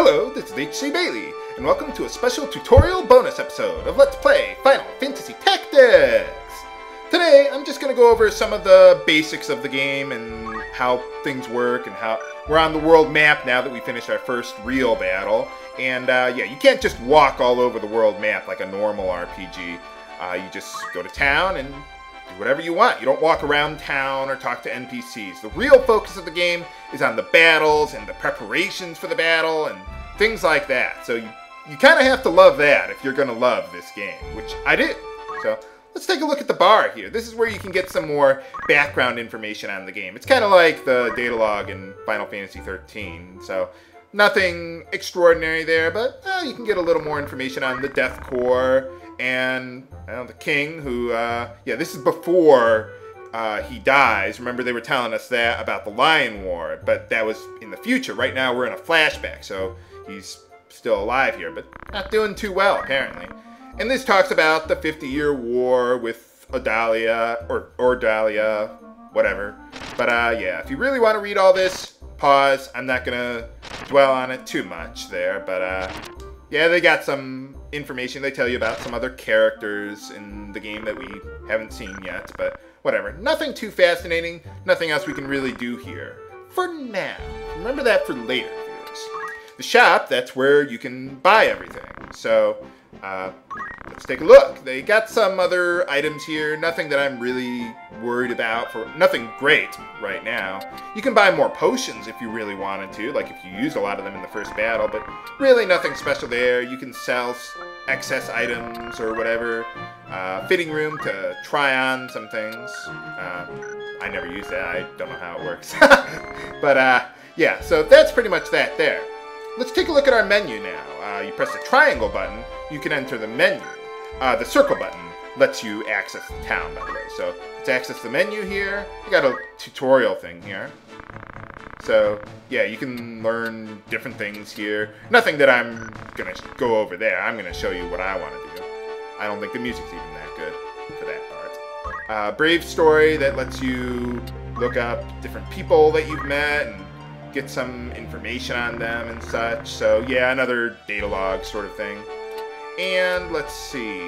Hello, this is HC Bailey, and welcome to a special tutorial bonus episode of Let's Play Final Fantasy Tactics! Today, I'm just going to go over some of the basics of the game and how things work and how we're on the world map now that we finished our first real battle. And yeah, you can't just walk all over the world map like a normal RPG. You just go to town and do whatever you want. You don't walk around town or talk to NPCs. The real focus of the game is on the battles and the preparations for the battle and things like that. So you kind of have to love that if you're going to love this game, which I did. So let's take a look at the bar here. This is where you can get some more background information on the game. It's kind of like the data log in Final Fantasy 13. So nothing extraordinary there, but you can get a little more information on the Death Corps and the king who, yeah, this is before he dies. Remember, they were telling us that about the Lion War, but that was in the future. Right now, we're in a flashback, so he's still alive here, but not doing too well, apparently. And this talks about the 50-year war with Odalia, or Dahlia, whatever. But yeah, if you really want to read all this, pause. I'm not going to dwell on it too much there, but yeah, they got some information. They tell you about some other characters in the game that we haven't seen yet, but whatever. Nothing too fascinating. Nothing else we can really do here for now. Remember that for later, viewers. The shop, that's where you can buy everything. So let's take a look. They got some other items here. Nothing that I'm really worried about. Nothing great right now. You can buy more potions if you really wanted to, like if you used a lot of them in the first battle, but really nothing special there. You can sell excess items or whatever. Fitting room to try on some things. I never use that. I don't know how it works. But yeah, so that's pretty much that there. Let's take a look at our menu now. You press the triangle button, you can enter the menu. The circle button lets you access the town, by the way. So let's access the menu here. We got a tutorial thing here. So yeah, you can learn different things here. Nothing that I'm going to go over there. I'm going to show you what I want to do. I don't think the music's even that good for that part. Brave story that lets you look up different people that you've met and get some information on them and such. So yeah, another data log sort of thing. And let's see.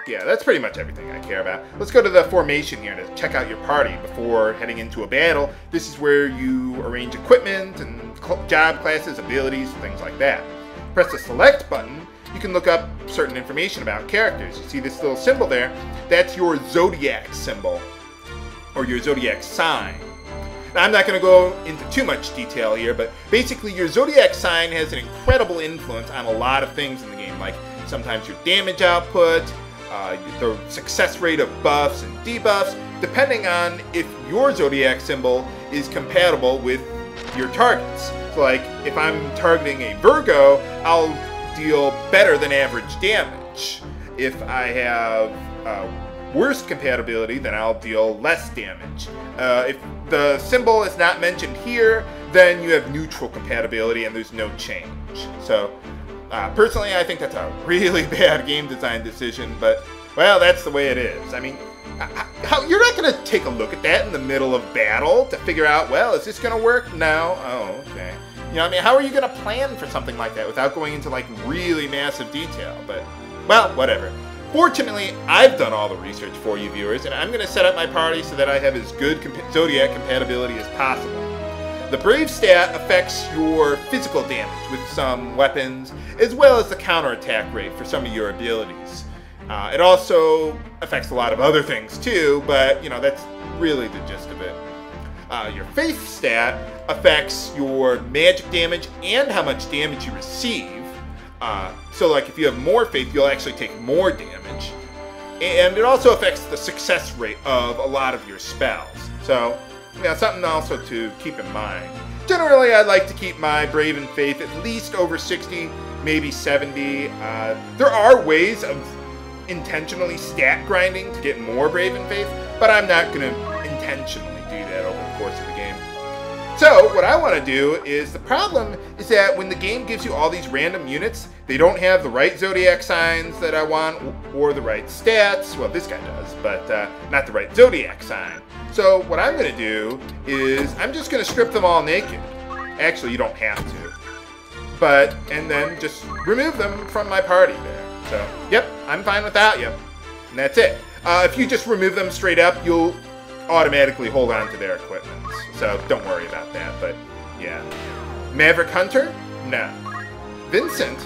Yeah, that's pretty much everything I care about. Let's go to the formation here to check out your party before heading into a battle. This is where you arrange equipment and job classes, abilities, things like that. Press the select button. You can look up certain information about characters. You see this little symbol there? That's your zodiac symbol, or your zodiac sign. Now, I'm not going to go into too much detail here, but basically your zodiac sign has an incredible influence on a lot of things in the game, like sometimes your damage output, the success rate of buffs and debuffs, depending on if your zodiac symbol is compatible with your targets. So like, if I'm targeting a Virgo, I'll deal better than average damage. If I have worst compatibility, then I'll deal less damage. If the symbol is not mentioned here, then you have neutral compatibility and there's no change. So personally, I think that's a really bad game design decision, but well, that's the way it is. I mean, you're not going to take a look at that in the middle of battle to figure out, well, is this going to work? No. Oh, okay. You know, I mean, how are you going to plan for something like that without going into like really massive detail? But well, whatever. Fortunately, I've done all the research for you viewers, and I'm going to set up my party so that I have as good zodiac compatibility as possible. The Brave stat affects your physical damage with some weapons, as well as the counterattack rate for some of your abilities. It also affects a lot of other things too, but you know, that's really the gist of it. Your Faith stat affects your magic damage and how much damage you receive. So like if you have more faith, you'll actually take more damage. And it also affects the success rate of a lot of your spells. So, yeah, something also to keep in mind. Generally, I like to keep my Brave and Faith at least over 60, maybe 70. There are ways of intentionally stat grinding to get more Brave and Faith, but I'm not going to intentionally do that over the course of the game. So, what I want to do is, the problem is that when the game gives you all these random units, they don't have the right zodiac signs that I want, or the right stats. Well, this guy does, but not the right zodiac sign. So, what I'm going to do is, I'm just going to strip them all naked. Actually, you don't have to. and then just remove them from my party there. So, yep, I'm fine without you. And that's it. If you just remove them straight up, you'll automatically hold on to their equipment. So don't worry about that, but yeah. Maverick Hunter? No. Vincent?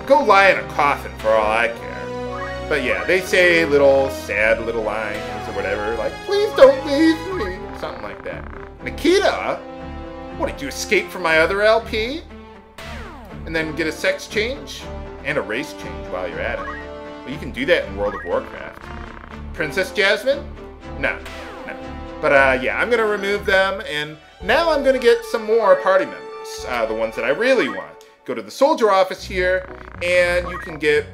Go lie in a coffin for all I care. But yeah, they say little sad little lines or whatever, like, please don't leave me, something like that. Nikita? What, did you escape from my other LP? And then get a sex change? And a race change while you're at it. Well, you can do that in World of Warcraft. Princess Jasmine? No. But yeah, I'm going to remove them, and now I'm going to get some more party members. The ones that I really want. Go to the soldier office here, and you can get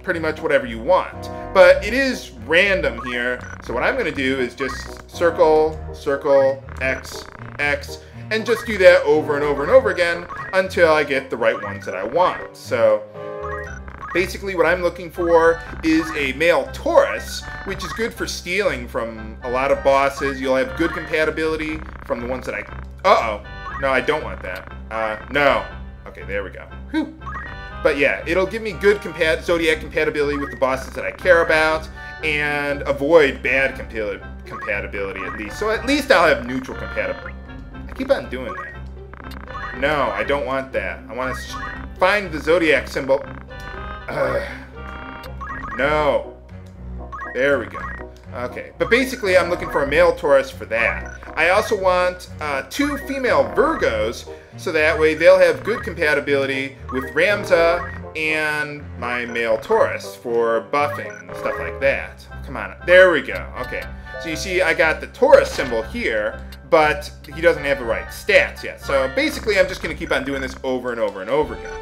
pretty much whatever you want. But it is random here, so what I'm going to do is just circle, circle, X, X, and just do that over and over and over again until I get the right ones that I want. So basically what I'm looking for is a male Taurus, which is good for stealing from a lot of bosses. You'll have good compatibility from the ones that I... Uh-oh. No, I don't want that. No. Okay, there we go. Whew. But yeah, it'll give me good Zodiac compatibility with the bosses that I care about, and avoid bad compatibility at least. So at least I'll have neutral compatibility. I keep on doing that. No, I don't want that. I want to find the Zodiac symbol. No. There we go. Okay, but basically I'm looking for a male Taurus for that. I also want 2 female Virgos, so that way they'll have good compatibility with Ramza and my male Taurus for buffing and stuff like that. Come on, there we go. Okay, so you see I got the Taurus symbol here, but he doesn't have the right stats yet. So basically I'm just going to keep on doing this over and over and over again.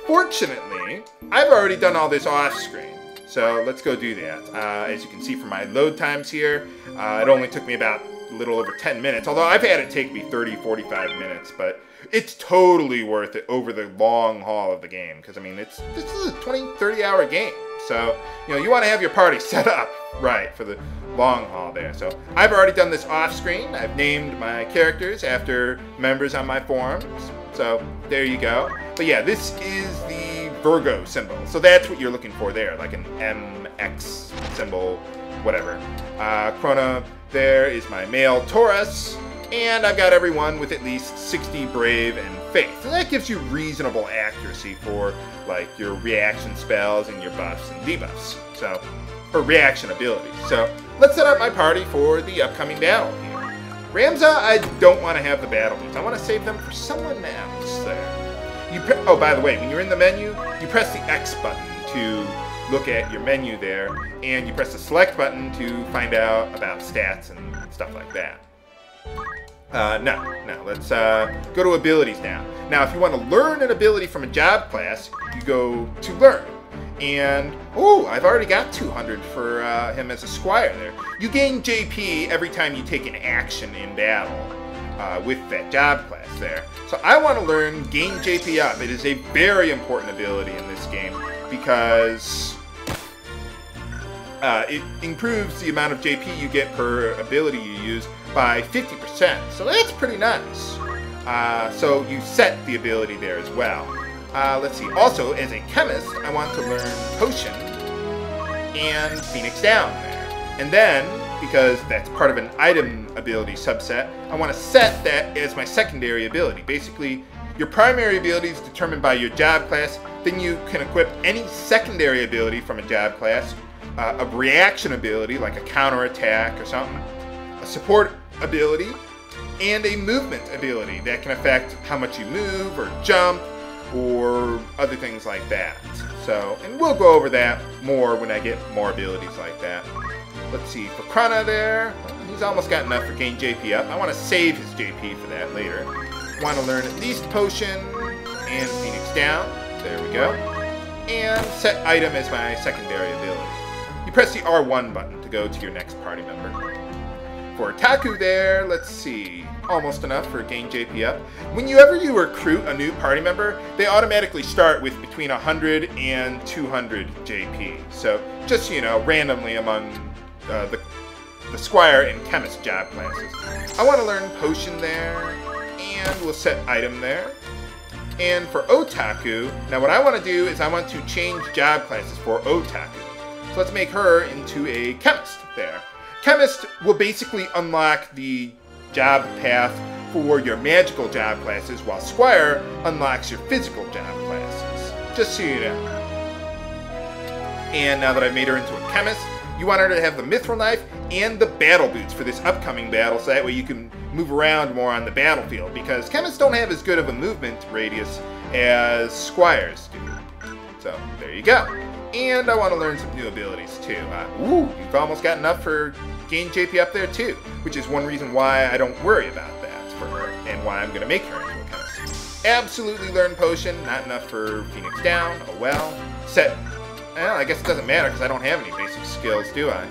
Fortunately, I've already done all this off screen. So let's go do that. As you can see from my load times here, it only took me about a little over 10 minutes, although I've had it take me 30, 45 minutes, but it's totally worth it over the long haul of the game, because I mean, this is a 20, 30 hour game. So, you know, you want to have your party set up right for the long haul there. So I've already done this off screen. I've named my characters after members on my forums. So there you go. But yeah, this is the Virgo symbol. So that's what you're looking for there, like an MX symbol, whatever. Chrona there is my male Taurus, and I've got everyone with at least 60 Brave and Faith. So that gives you reasonable accuracy for like your reaction spells and your buffs and debuffs. So, or reaction abilities. So let's set up my party for the upcoming battle here. Ramza, I don't want to have the battle moves. I want to save them for someone else there. Oh, by the way, when you're in the menu, you press the X button to look at your menu there, and you press the select button to find out about stats and stuff like that. No, let's go to abilities now. Now, if you want to learn an ability from a job class, you go to learn. And, oh, I've already got 200 for him as a Squire there. You gain JP every time you take an action in battle with that job class there. So I want to learn Gain JP Up. It is a very important ability in this game because it improves the amount of JP you get per ability you use by 50%. So that's pretty nice. So you set the ability there as well. Let's see. Also, as a chemist, I want to learn Potion and Phoenix Down there. And then, because that's part of an item ability subset, I want to set that as my secondary ability. Basically, your primary ability is determined by your job class. Then you can equip any secondary ability from a job class, a reaction ability like a counterattack or something, a support ability, and a movement ability that can affect how much you move or jump or other things like that. So, and we'll go over that more when I get more abilities like that. Let's see, for Chrona there, he's almost got enough for Gain JP Up. I want to save his JP for that later. Want to learn at least Potion and Phoenix Down. There we go. And set item as my secondary ability. You press the R1 button to go to your next party member. For Taku there, let's see, almost enough for Gain JP Up. Whenever you recruit a new party member, they automatically start with between 100 and 200 JP. So just, you know, randomly among the Squire and Chemist job classes. I want to learn Potion there, and we'll set item there. And for Otaku, now what I want to do is I want to change job classes for Otaku. So let's make her into a Chemist there. Chemist will basically unlock the job path for your magical job classes, while Squire unlocks your physical job classes. Just so you know. And now that I've made her into a Chemist, you want her to have the Mithril Knife and the Battle Boots for this upcoming battle, so that way you can move around more on the battlefield, because Chemists don't have as good of a movement radius as Squires do. So, there you go. And I want to learn some new abilities too. Ooh, you've almost got enough for gain JP up there too, which is one reason why I don't worry about that for her, and why I'm going to make her into a Chemist. Absolutely learn Potion, not enough for Phoenix Down, oh well. Set, well, I guess it doesn't matter because I don't have any basic skills, do I?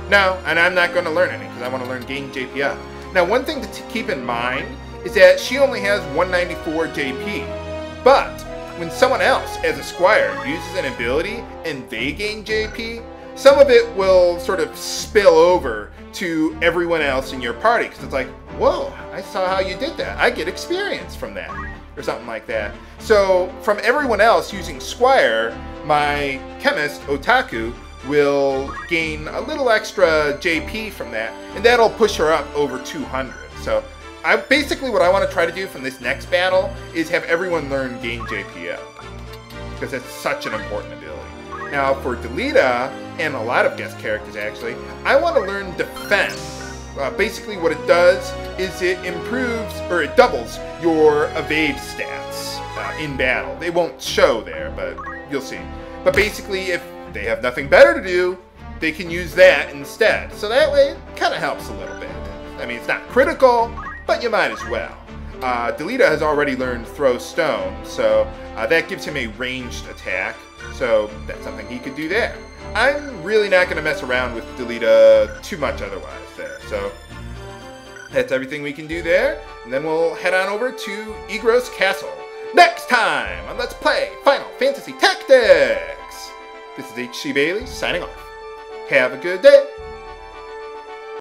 No, and I'm not going to learn any because I want to learn gain JP up. Now, one thing to keep in mind is that she only has 194 JP, but when someone else, as a Squire, uses an ability and they gain JP, some of it will sort of spill over to everyone else in your party, because it's like, whoa, I saw how you did that. I get experience from that, or something like that. So from everyone else using Squire, my Chemist, Otaku, will gain a little extra JP from that, and that'll push her up over 200. So basically what I want to try to do from this next battle is have everyone learn gain JP up, because it's such an important ability. Now for Delita, and a lot of guest characters actually, I want to learn Defend. Basically what it does is it improves, or it doubles your evade stats in battle. They won't show there, but you'll see. But basically if they have nothing better to do, they can use that instead. So that way, it kind of helps a little bit. I mean, it's not critical, but you might as well. Delita has already learned Throw Stone, so that gives him a ranged attack. So that's something he could do there. I'm really not going to mess around with Delita too much otherwise there. So that's everything we can do there. And then we'll head on over to Igros Castle. Next time on Let's Play Final Fantasy Tactics! This is HC Bailey signing off. Have a good day.